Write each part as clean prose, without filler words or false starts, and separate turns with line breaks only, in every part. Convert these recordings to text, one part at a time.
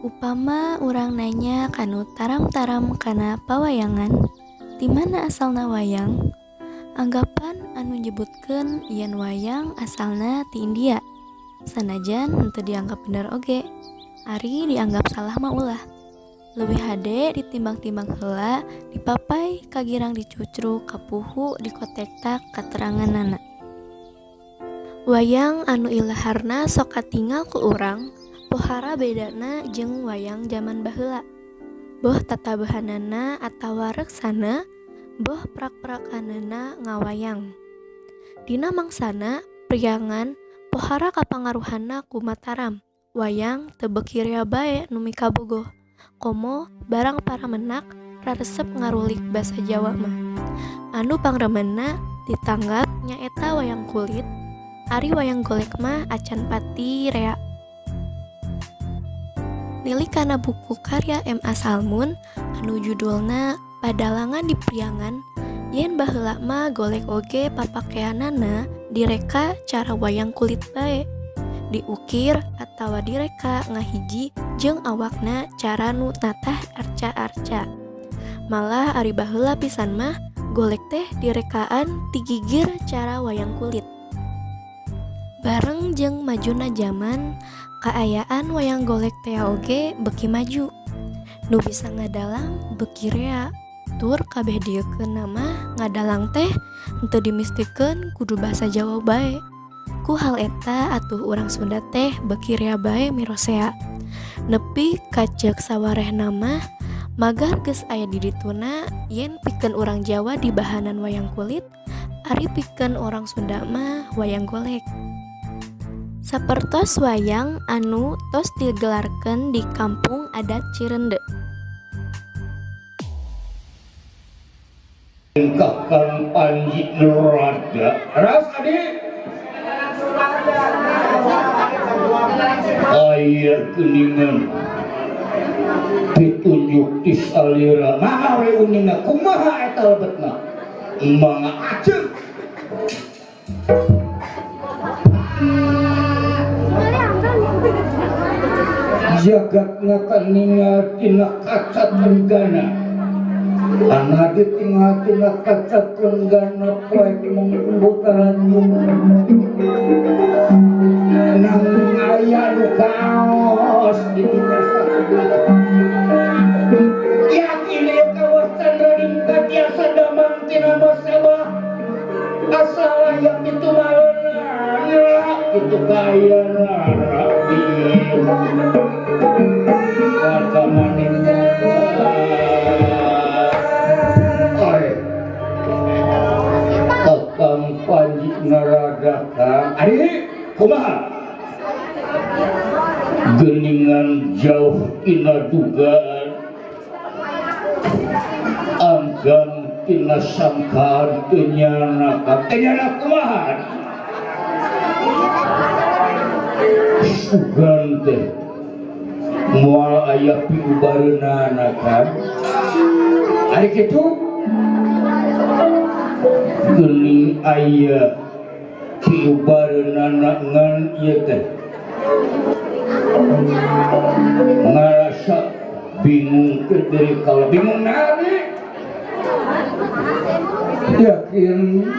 Upama urang nanya kanu taram-taram kana pawayangan, di mana asalna wayang? Anggapan anu nyebutkeun yen wayang asalna ti India. Sanajan henteu dianggap bener oge. Ari dianggap salah mah ulah. Leuwih hade ditimbang-timbang heula, dipapai kagirang dicucruk kapuhu dikotektak kateranganana. Wayang anu ilaharna sok katingal ku urang, pohara bedana jeung wayang zaman baheula. Boh tatabahanana atawa reksana, boh prak-prakanana ngawayang. Dina mangsana priangan pohara kapangaruhanna ku Mataram. Wayang teu beuki rea bae nu mikabogoh. Komo barang paramenak raresep ngarulik basa Jawa mah. Anu pangremenna ditanggap nyaeta wayang kulit. Ari wayang golek mah acan pati rea. Nilik kana buku karya M.A. Salmun anu judulna Padalangan di Priangan, yen baheula mah golek oge papakeanana direka cara wayang kulit bae, diukir atawa direka ngahiji jeung awakna cara nu natah arca-arca. Malah ari baheula pisan mah golek teh direkaan ti gigir cara wayang kulit. Bareng jeung majuna zaman, kaayaan wayang golek teh oge beuki maju. Nu bisa ngadalang beuki rea. Tur kabeh diekeun nama ngadalang teh henteu dimistikeun kudu basa Jawa bae. Ku hal eta atuh urang Sunda teh beuki rea bae mirosea. Nepi ka ceuk sawarehna mah magar geus aya di dituna yen pikeun urang Jawa di bahanan wayang kulit, ari pikeun orang Sunda mah wayang golek. Sapertos wayang anu tos digelarkeun di kampung adat Cirende.
Kakang Panji Nurada ras adik aya geuningan ditunjuk ti salira maha we uningna kumaha eta lebetna mangga ajeng jagatna kaningal tina kaca tenggana anak ditinggal tina kaca tenggana poek mengbutaran nang aya nu kaos di desa yakin ya kawas candra dingkat ya sadamang tina masabah asal yang itu malena itu kaya rapi warga maning Kakang Panji Narada Kang adik kumaha geuningan jauh ina dugaan anggan tina sangkaan tenyana kumaha sugan teh moal aya piubareunana kan ari kitu geuning aya piubareunana ngan ieu teh ngarasa bingung dari kalau bingung nabi yakin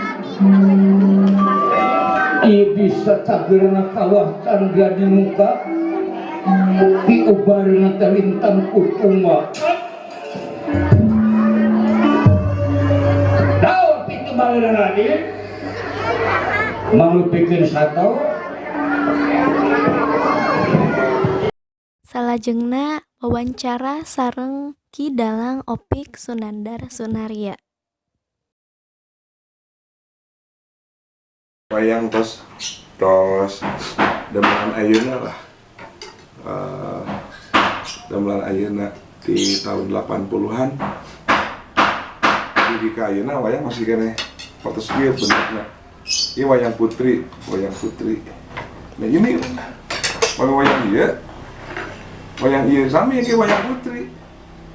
ieu bisa cagerna kawah candra di muka piubareunana teh lintang kutunga daun pintu baheula ieu mangupikeun sato
Salajengna wawancara sareng Ki Dalang Opik Sunandar Sunaria.
Wayang tos damelan ayeuna lah. Damelan ayeuna di tahun 80-an. Di ayeuna wayang masih kene fotos ieu bentukna. Ieu wayang putri. Nah ini wayang ieu sami ke wayang putri.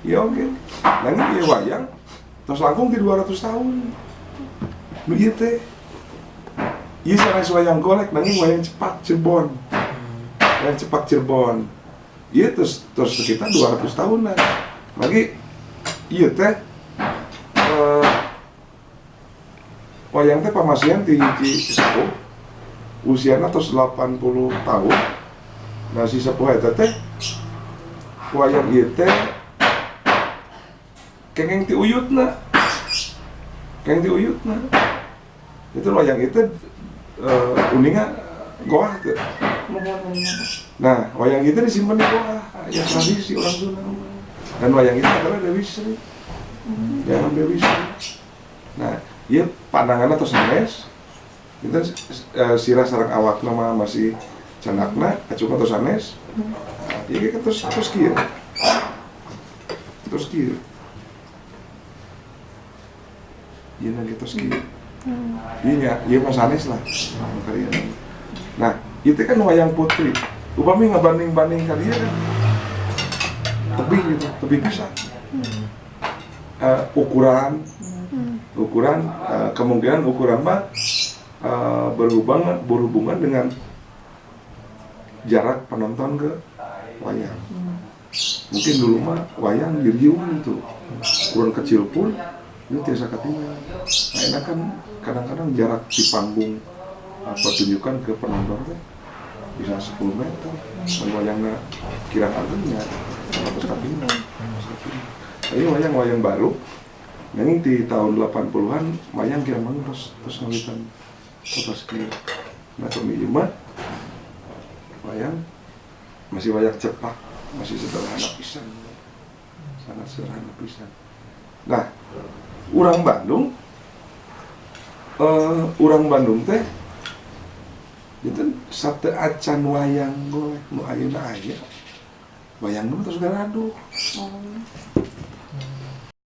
Ya oke. Nanging ieu wayang tos langkung di 200 tahun. Nu ieu teh ieu sanes wayang golek nanging wayang cepak Cirebon. Iya terus kita 200 tahunan. Lagi iya teh wayang teh pamasian ti sepuh usiana tos 80 tahun. Nah si sepuh eta teh wayang ieu teh kengeng ti uyutna. Kengeng ti uyutna. Itu wayang itu uninga goah teh. Nah, wayang itu disimpan di goah, ya tradisi orang Sunda. Dan wayang itu adalah Dewi Sri. Yang Dewi Sri. Nah, ieu pandanganna tos sanes. Kita sirah sareng awak nama masih candakna, acungna tos sanes. Ieu ge terus kieu. Terus kieu. Ieu na terus kieu. Iya mas sanes lah. Nah, itu kan wayang putri. Upami ngabanding-banding kalian kan tebih gitu, tebih pisan. Ukuran kemungkinan ukuran mah berhubungan dengan jarak penonton ke wayang. Mungkin dulu mah wayang diriung gitu, ukuran kecil pun itu tiasa ketinggalan. Nah, enak kan kadang-kadang jarak di panggung pertunjukan ke penonton teh bisa 10 meter. Dan wayangnya kirang artinya 100 ketinggalan. Ini wayang baru. Ini di tahun 80-an wayang kira terus ngawitan terus kira. Nah kami mah wayang masih wayang cepak, masih sederhana pisan. Sangat sederhana pisan. Nah, urang Bandung teh itu sate acan wayang golek nu ayeuna aya. Wayang nu terus garaduh.